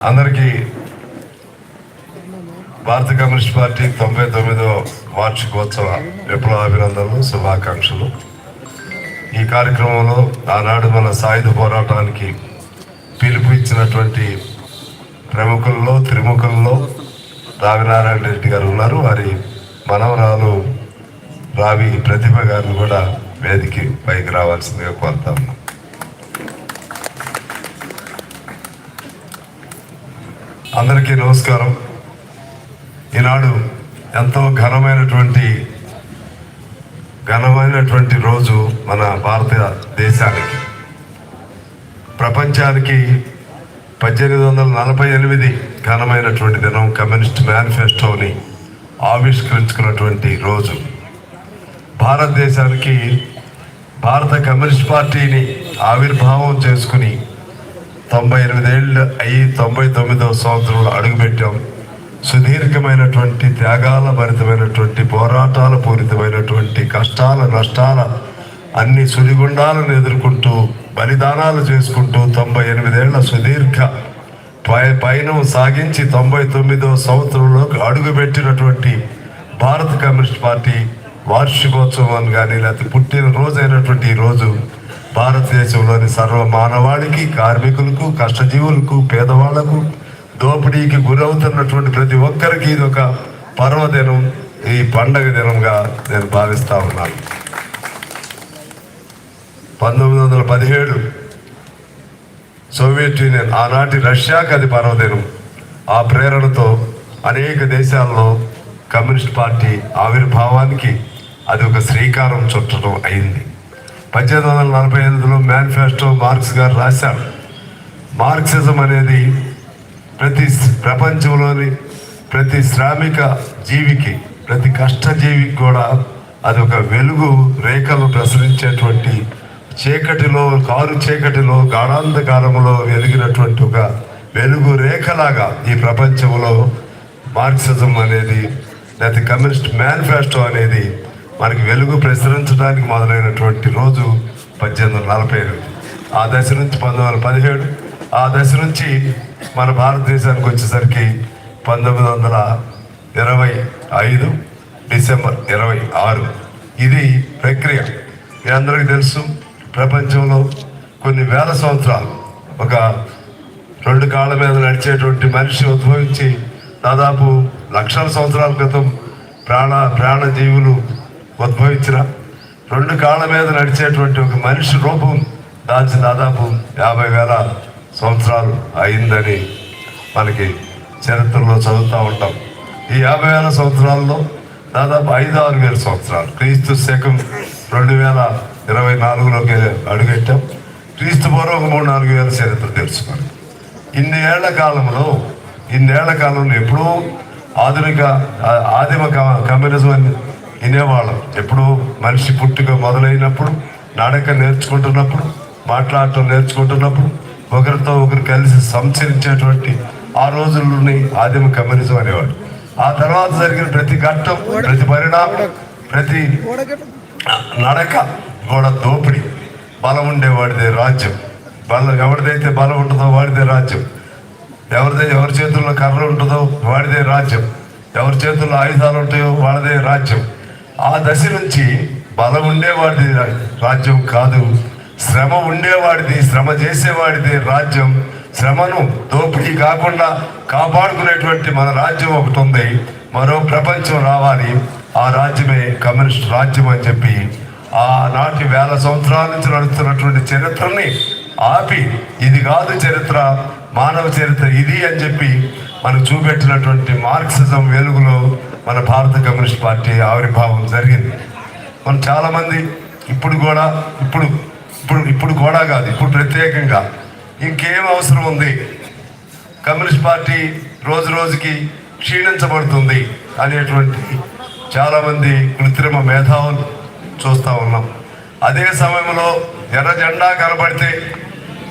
అందరికీ భారత communist party 99వ వార్షికోత్సవ విప్లవాభినందనలు, శుభాకాంక్షలు. ఈ కార్యక్రమంలో ఆనాడు మన సాయుధ పోరాటానికి పిలుపు ఇచ్చినటువంటి ప్రముఖుల్లో త్రిముఖుల్లో రావినారాయణ రెడ్డి గారు ఉన్నారు. వారి మనవరాలు రావి ప్రతిభ గారిని కూడా వేదిక పైకి రావాల్సిందిగా కోరుతాము. అందరికీ నమస్కారం. ఈనాడు ఎంతో ఘనమైనటువంటి రోజు మన భారతదేశానికి, ప్రపంచానికి. 1848 ఘనమైనటువంటి దినం. కమ్యూనిస్ట్ మేనిఫెస్టోని ఆవిష్కరించుకున్నటువంటి రోజు. భారతదేశానికి భారత కమ్యూనిస్ట్ పార్టీని ఆవిర్భావం చేసుకుని 98 ఏళ్ళు అయ్యి 99వ సంవత్సరంలో అడుగుపెట్టాం. సుదీర్ఘమైనటువంటి త్యాగాల భరితమైనటువంటి పోరాటాల పూరితమైనటువంటి కష్టాల నష్టాల అన్ని సుడిగుండాలను ఎదుర్కొంటూ బలిదానాలు చేసుకుంటూ 98 ఏళ్ల సుదీర్ఘ పయనం సాగించి 99వ సంవత్సరంలోకి అడుగుపెట్టినటువంటి భారత కమ్యూనిస్ట్ పార్టీ వార్షికోత్సవం కానీ లేకపోతే పుట్టినరోజు అయినటువంటి ఈ రోజు భారతదేశంలోని సర్వ మానవాళికి, కార్మికులకు, కష్టజీవులకు, పేదవాళ్లకు, దోపిడీకి గురవుతున్నటువంటి ప్రతి ఒక్కరికి ఇది ఒక పర్వదినం, ఈ పండగ దినంగా నేను భావిస్తా ఉన్నాను. 1917 సోవియట్ యూనియన్, ఆనాటి రష్యాకి అది పర్వదినం. ఆ ప్రేరణతో అనేక దేశాల్లో కమ్యూనిస్ట్ పార్టీ ఆవిర్భావానికి అది ఒక శ్రీకారం చుట్టడం అయింది. 1848లో మేనిఫెస్టో మార్క్స్ గారు రాశారు. మార్క్సిజం అనేది ప్రపంచంలోని ప్రతి శ్రామిక జీవికి, ప్రతి కష్టజీవికి కూడా అది ఒక వెలుగు రేఖలు ప్రసరించేటువంటి కారు చీకటిలో గాఢాంధకారంలో వెలిగినటువంటి ఒక వెలుగు రేఖలాగా ఈ ప్రపంచంలో మార్క్సిజం అనేది లేకపోతే కమ్యూనిస్ట్ మేనిఫెస్టో అనేది మనకి వెలుగు ప్రసరించడానికి మొదలైనటువంటి రోజు 1848. ఆ దశ నుంచి 1917, ఆ దశ నుంచి మన భారతదేశానికి వచ్చేసరికి 1925 డిసెంబర్ 26. ఇది ప్రక్రియ. మీ అందరికీ తెలుసు, ప్రపంచంలో కొన్ని వేల సంవత్సరాలు ఒక 2 కాళ్ళ మీద నడిచేటువంటి మనిషి ఉద్భవించి దాదాపు లక్షల సంవత్సరాల క్రితం ప్రాణజీవులు ఉద్భవించిన 2 కాళ్ళ మీద నడిచేటువంటి ఒక మనిషి రూపం దాల్చి దాదాపు 50,000 సంవత్సరాలు అయిందని మనకి చరిత్రలో చదువుతూ ఉంటాం. ఈ 50,000 సంవత్సరాల్లో దాదాపు 5-6 సంవత్సరాలు, క్రీస్తు శకం 2024లోకి అడుగెట్టాం. క్రీస్తు పూర్వం ఒక 3-4 వేల చరిత్ర తెలుసుకొని ఇన్నేళ్ల కాలంలో ఎప్పుడూ ఆదిమ కమ్యూనిజం అని వినేవాళ్ళం. ఎప్పుడు మనిషి పుట్టుక మొదలైనప్పుడు, నడక నేర్చుకుంటున్నప్పుడు, మాట్లాడటం నేర్చుకుంటున్నప్పుడు, ఒకరితో ఒకరు కలిసి సంచరించేటువంటి ఆ రోజుల్లోని ఆదిమ కమ్యూనిజం అనేవాడు. ఆ తర్వాత జరిగిన ప్రతి ఘట్టం, ప్రతి పరిణామం, ప్రతి నడక కూడా దోపిడీ. బలం ఉండేవాడిదే రాజ్యం. ఎవరిదైతే బలం ఉంటుందో వాడిదే రాజ్యం. ఎవరి చేతుల్లో కర్ర ఉంటుందో వాడిదే రాజ్యం. ఎవరి చేతుల్లో ఆయుధాలు ఉంటాయో వాళ్ళదే రాజ్యం. ఆ దశ నుంచి బలం ఉండేవాడిది రాజ్యం కాదు, శ్రమ ఉండేవాడిది, శ్రమ చేసేవాడిది రాజ్యం. శ్రమను దోపిడీ కాకుండా కాపాడుకునేటువంటి మన రాజ్యం ఒకటి ఉంది. మరో ప్రపంచం రావాలి, ఆ రాజ్యమే కమ్యూనిస్ట్ రాజ్యం అని చెప్పి ఆనాటి వేల సంవత్సరాల నుంచి నడుస్తున్నటువంటి చరిత్రని ఆపి, ఇది కాదు చరిత్ర, మానవ చరిత్ర ఇది అని చెప్పి మనకు చూపెట్టినటువంటి మార్క్సిజం వెలుగులో మన భారత కమ్యూనిస్ట్ పార్టీ ఆవిర్భావం జరిగింది. మనం చాలామంది ఇప్పుడు కూడా కాదు, ఇప్పుడు ప్రత్యేకంగా ఇంకేం అవసరం ఉంది, కమ్యూనిస్ట్ పార్టీ రోజు రోజుకి క్షీణించబడుతుంది అనేటువంటి చాలామంది కృత్రిమ మేధావులు చూస్తూ ఉన్నాం. అదే సమయంలో ఎర్ర జెండా కనబడితే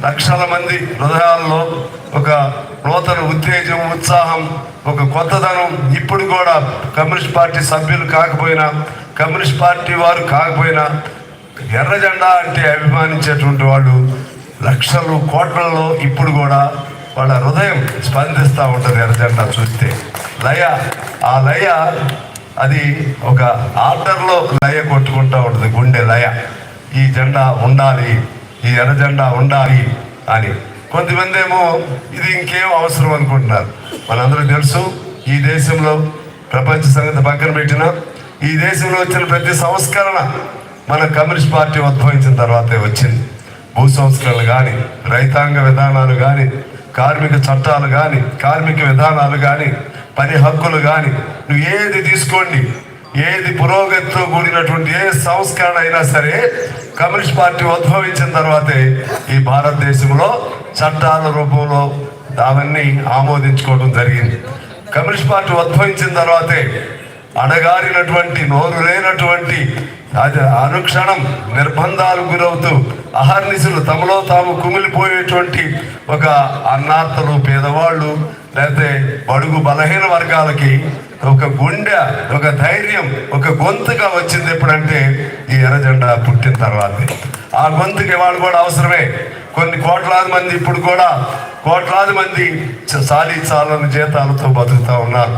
లక్షల మంది హృదయాల్లో ఒక నూతన ఉత్తేజం, ఉత్సాహం, ఒక కొత్తదనం. ఇప్పుడు కూడా కమ్యూనిస్ట్ పార్టీ సభ్యులు కాకపోయినా, కమ్యూనిస్ట్ పార్టీ వారు కాకపోయినా, ఎర్ర జెండా అంటే అభిమానించేటువంటి వాళ్ళు లక్షలు కోట్లలో ఇప్పుడు కూడా వాళ్ళ హృదయం స్పందిస్తూ ఉంటుంది ఎర్ర జెండా చూస్తే. లయ, ఆ లయ అది ఒక ఆర్డర్లో లయ కొట్టుకుంటూ ఉంటుంది, గుండె లయ. ఈ జెండా ఉండాలి, ఈ ఎర్ర జెండా ఉండాలి అని. కొంతమంది ఏమో ఇది ఇంకేం అవసరం అనుకుంటున్నారు. మనందరూ తెలుసు, ఈ దేశంలో ప్రపంచ సంగతి పక్కన పెట్టిన ఈ దేశంలో వచ్చిన ప్రతి సంస్కరణ మన కమ్యూనిస్ట్ పార్టీ ఉద్భవించిన తర్వాతే వచ్చింది. భూ సంస్కరణలు కానీ, రైతాంగ విధానాలు కానీ, కార్మిక చట్టాలు కానీ, కార్మిక విధానాలు కానీ, పని హక్కులు కానీ, నువ్వు ఏది తీసుకోండి, ఏది పురోగతితో కూడినటువంటి ఏ సంస్కరణ అయినా సరే కమ్యూనిస్ట్ పార్టీ ఉద్భవించిన తర్వాతే ఈ భారతదేశంలో చట్టాల రూపంలో అవన్నీ ఆమోదించుకోవడం జరిగింది. కమ్యూనిస్ట్ పార్టీ ఉద్భవించిన తర్వాతే అణగారినటువంటి, నోరు లేనటువంటి, అది అనుక్షణం నిర్బంధాలు గురవుతూ అహర్నిశలు తమలో తాము కుమిలిపోయేటువంటి ఒక అన్నార్తలు, పేదవాళ్ళు, లేకపోతే బడుగు బలహీన వర్గాలకి ఒక గుండె, ఒక ధైర్యం, ఒక గొంతుగా వచ్చింది ఎప్పుడంటే ఈ ఎర్ర జెండా పుట్టిన తర్వాతే. ఆ గొంతుకి వాళ్ళు కూడా అవసరమే. కొన్ని కోట్లాది మంది, ఇప్పుడు కూడా కోట్లాది మంది చాలని జీతాలతో బతుకుతూ ఉన్నారు.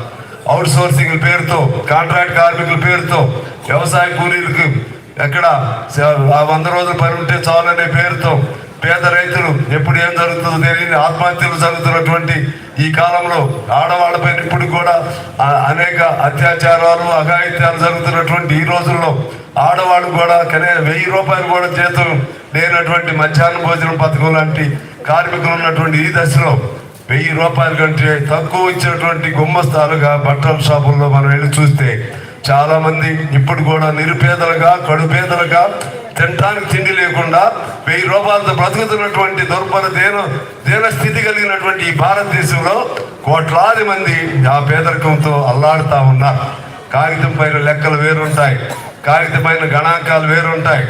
అవుట్ సోర్సింగ్ పేరుతో, కాంట్రాక్ట్ కార్మికుల పేరుతో, వ్యవసాయ కూలీలకు ఎక్కడ 100 రోజులు పని ఉంటే చాలనే పేరుతో పేద రైతులు ఎప్పుడు ఏం జరుగుతుందో తెలియని ఆత్మహత్యలు జరుగుతున్నటువంటి ఈ కాలంలో ఆడవాళ్ళపైన ఇప్పుడు కూడా అనేక అత్యాచారాలు, అఘాయిత్యాలు జరుగుతున్నటువంటి ఈ రోజుల్లో ఆడవాళ్ళు కూడా 1000 రూపాయలు కూడా జీతం లేనటువంటి మధ్యాహ్న భోజనం పథకం లాంటి కార్మికులు ఉన్నటువంటి ఈ దశలో 1000 రూపాయల కంటే తక్కువ ఇచ్చినటువంటి గుమ్మస్తాలుగా బట్టల షాపుల్లో మనం వెళ్ళి చూస్తే చాలా మంది ఇప్పుడు కూడా నిరుపేదలుగా, కడుపేదలుగా, తినడానికి తిండి లేకుండా 1000 రూపాయలతో బ్రతుకుతున్నటువంటి దుర్బల దీన స్థితి కలిగినటువంటి ఈ భారతదేశంలో కోట్లాది మంది ఆ పేదరికంతో అల్లాడుతూ ఉన్నారు. కాగితం పైన లెక్కలు వేరుంటాయి, కాగితం పైన గణాంకాలు వేరుంటాయి,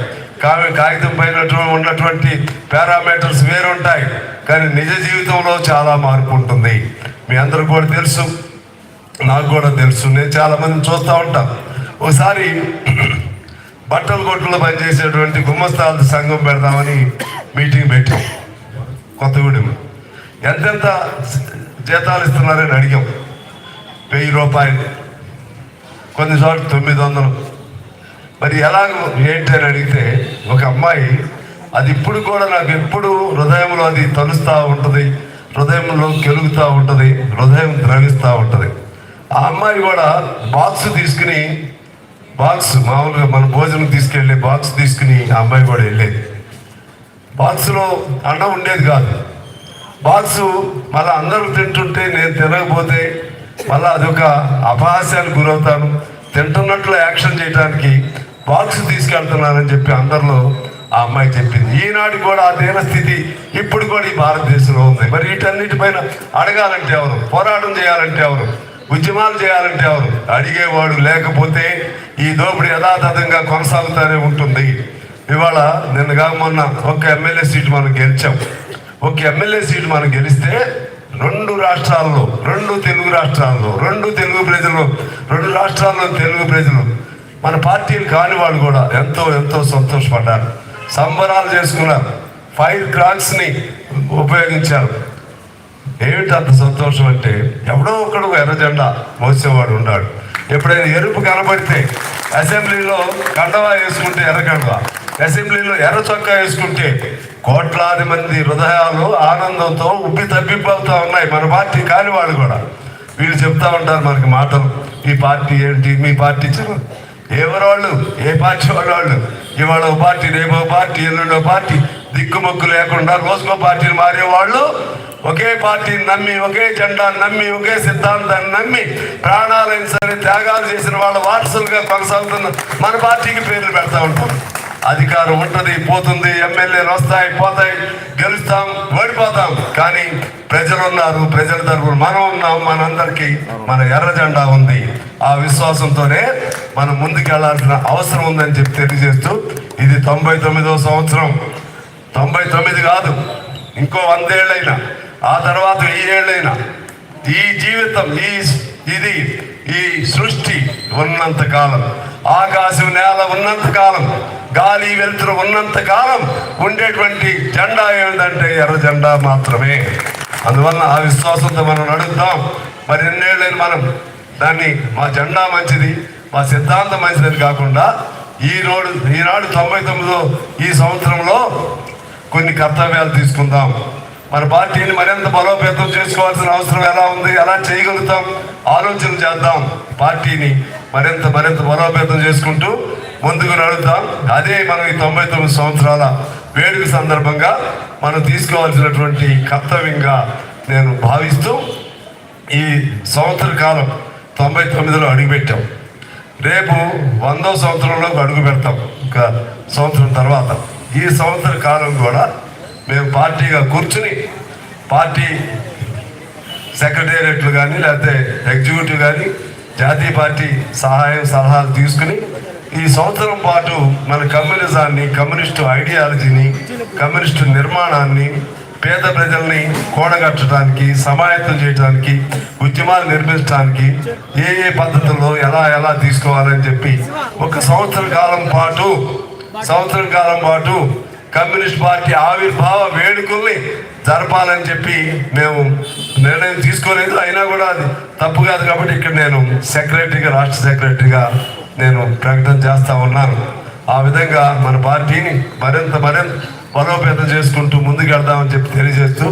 కాగితం పైన ఉన్నటువంటి పారామీటర్స్ వేరుంటాయి. కానీ నిజ జీవితంలో చాలా మార్పు ఉంటుంది. మీ అందరూ కూడా తెలుసు, నాకు కూడా తెలుసు. నేను చాలా మందిని చూస్తూ ఉంటాను. ఒకసారి బట్టల కొట్టులో పనిచేసేటువంటి గుమ్మస్తాల సంఘం పెడదామని మీటింగ్ పెట్టాం కొత్తగూడెం. ఎంతెంత జీతాలు ఇస్తున్నారని అడిగాం. 1000 రూపాయలు, కొన్ని చోట్ల 900. మరి ఎలాగో ఏంటి అని అడిగితే ఒక అమ్మాయి, అది ఇప్పుడు కూడా నాకు ఎప్పుడు హృదయంలో అది తలుస్తూ ఉంటుంది, హృదయంలో కెలుగుతూ ఉంటుంది, హృదయం ద్రవిస్తూ ఉంటుంది. ఆ అమ్మాయి కూడా బాక్స్ తీసుకుని, బాక్స్ మామూలుగా మన భోజనం తీసుకెళ్ళే బాక్స్ తీసుకుని ఆ అమ్మాయి కూడా వెళ్ళేది. బాక్స్లో అన్నం ఉండేది కాదు. బాక్సు మళ్ళీ అందరూ తింటుంటే నేను తినకపోతే మళ్ళీ అదొక అపహాస్యానికి గురవుతాను. తింటున్నట్లు యాక్షన్ చేయడానికి బాక్స్ తీసుకెళ్తున్నానని చెప్పి అందరిలో ఆ అమ్మాయి చెప్పింది. ఈనాడు కూడా ఆ దీన స్థితి ఇప్పుడు కూడా ఈ భారతదేశంలో ఉంది. మరి వీటన్నిటిపైన అడగాలంటే ఎవరు, పోరాటం చేయాలంటే ఎవరు, ఉద్యమాలు చేయాలంటే ఎవరు? అడిగేవాడు లేకపోతే ఈ దోపిడీ యథాతథంగా కొనసాగుతూనే ఉంటుంది. ఇవాళ నిన్నగా మొన్న ఒక ఎమ్మెల్యే సీటు మనం గెలిచాం. ఒక ఎమ్మెల్యే సీటు మనం గెలిస్తే 2 రాష్ట్రాల్లో, 2 తెలుగు రాష్ట్రాల్లో, 2 తెలుగు ప్రజలు, 2 రాష్ట్రాల్లో తెలుగు ప్రజలు, మన పార్టీలు కాని వాళ్ళు కూడా ఎంతో ఎంతో సంతోషపడ్డారు, సంబరాలు చేసుకున్నారు, ఫైర్ క్రాక్స్ని ఉపయోగించారు. ఏమిటి అంత సంతోషం అంటే, ఎవడో ఒకడు ఎర్ర జెండా మోసేవాడు ఉన్నాడు. ఎప్పుడైనా ఎరుపు కనబడితే అసెంబ్లీలో కండవా వేసుకుంటే ఎర్ర కండవా, అసెంబ్లీలో ఎర్ర చొక్కా వేసుకుంటే కోట్లాది మంది హృదయాలు ఆనందంతో ఉబ్బి తప్పిపోతూ ఉన్నాయి. మన పార్టీ కాని వాళ్ళు కూడా వీళ్ళు చెప్తా ఉంటారు మనకి మాటలు, ఈ పార్టీ ఏంటి, మీ పార్టీ ఎవరు వాళ్ళు, ఏ పార్టీ వాళ్ళు. ఇవాళ ఒక పార్టీ, రేపో పార్టీ, ఎల్లుండో పార్టీ, దిక్కుమొక్కు లేకుండా రోజుకో పార్టీలు మారేవాళ్ళు ఒకే పార్టీని నమ్మి, ఒకే జెండాను నమ్మి, ఒకే సిద్ధాంతాన్ని నమ్మి ప్రాణాలైన సరే త్యాగాలు చేసిన వాళ్ళ వారసులుగా కొనసాగుతున్న మన పార్టీకి పేర్లు పెడతా ఉంటాం. అధికారం ఉంటుంది, పోతుంది, ఎమ్మెల్యేలు వస్తాయి, పోతాయి, గెలుస్తాం, ఓడిపోతాం. కానీ ప్రజలు ఉన్నారు, ప్రజల తరపున మనం ఉన్నాం, మనందరికీ మన ఎర్ర జెండా ఉంది. ఆ విశ్వాసంతోనే మనం ముందుకెళ్లాల్సిన అవసరం ఉందని చెప్పి తెలియజేస్తూ, ఇది 99వ సంవత్సరం. 99 కాదు, ఇంకో 100 ఏళ్ళైనా, ఆ తర్వాత 1000 ఏళ్ళైనా, ఈ జీవితం, ఈ సృష్టి ఉన్నంత కాలం, ఆకాశం నేల ఉన్నంత కాలం, గాలి వెలుతురు ఉన్నంత కాలం ఉండేటువంటి జెండా ఏమిటంటే ఎర్ర జెండా మాత్రమే. అందువల్ల ఆ విశ్వాసంతో మనం నడుద్దాం. మరి ఎన్నేళ్ళని మనం దాన్ని మా జెండా మంచిది, మా సిద్ధాంతం మంచిదని కాకుండా ఈనాడు 99 ఈ సంవత్సరంలో కొన్ని కర్తవ్యాలు తీసుకుందాం. మన పార్టీని మరింత బలోపేతం చేసుకోవాల్సిన అవసరం ఎలా ఉంది, ఎలా చేయగలుగుతాం ఆలోచన చేద్దాం. పార్టీని మరింత బలోపేతం చేసుకుంటూ ముందుకు నడుద్దాం. అదే మనం ఈ 99 సంవత్సరాల వేడుక సందర్భంగా మనం తీసుకోవాల్సినటువంటి కర్తవ్యంగా నేను భావిస్తూ ఈ సంవత్సర కాలం 99లో అడుగుపెట్టాం. రేపు 100వ సంవత్సరంలోకి అడుగు పెడతాం. ఇంకా సంవత్సరం తర్వాత ఈ సంవత్సర కాలం కూడా మేము పార్టీగా కూర్చుని పార్టీ సెక్రటేరియట్లు కానీ లేకపోతే ఎగ్జిక్యూటివ్ కానీ జాతీయ పార్టీ సలహాలు తీసుకుని ఈ సంవత్సరం పాటు మన కమ్యూనిజాన్ని, కమ్యూనిస్టు ఐడియాలజీని, కమ్యూనిస్టు నిర్మాణాన్ని, పేద ప్రజల్ని కూడగట్టడానికి, సమాయత్తం చేయడానికి, ఉద్యమాలు నిర్మించడానికి ఏ పద్ధతుల్లో ఎలా తీసుకోవాలని చెప్పి ఒక సంవత్సర కాలం పాటు కమ్యూనిస్ట్ పార్టీ ఆవిర్భావ వేడుకల్ని జరపాలని చెప్పి మేము నిర్ణయం తీసుకోలేదు. అయినా కూడా అది తప్పు కాదు కాబట్టి ఇక్కడ నేను రాష్ట్ర సెక్రటరీగా నేను ప్రకటన చేస్తా ఉన్నాను. ఆ విధంగా మన పార్టీని మరింత బలోపేతం చేసుకుంటూ ముందుకు వెళ్దామని చెప్పి తెలియజేస్తూ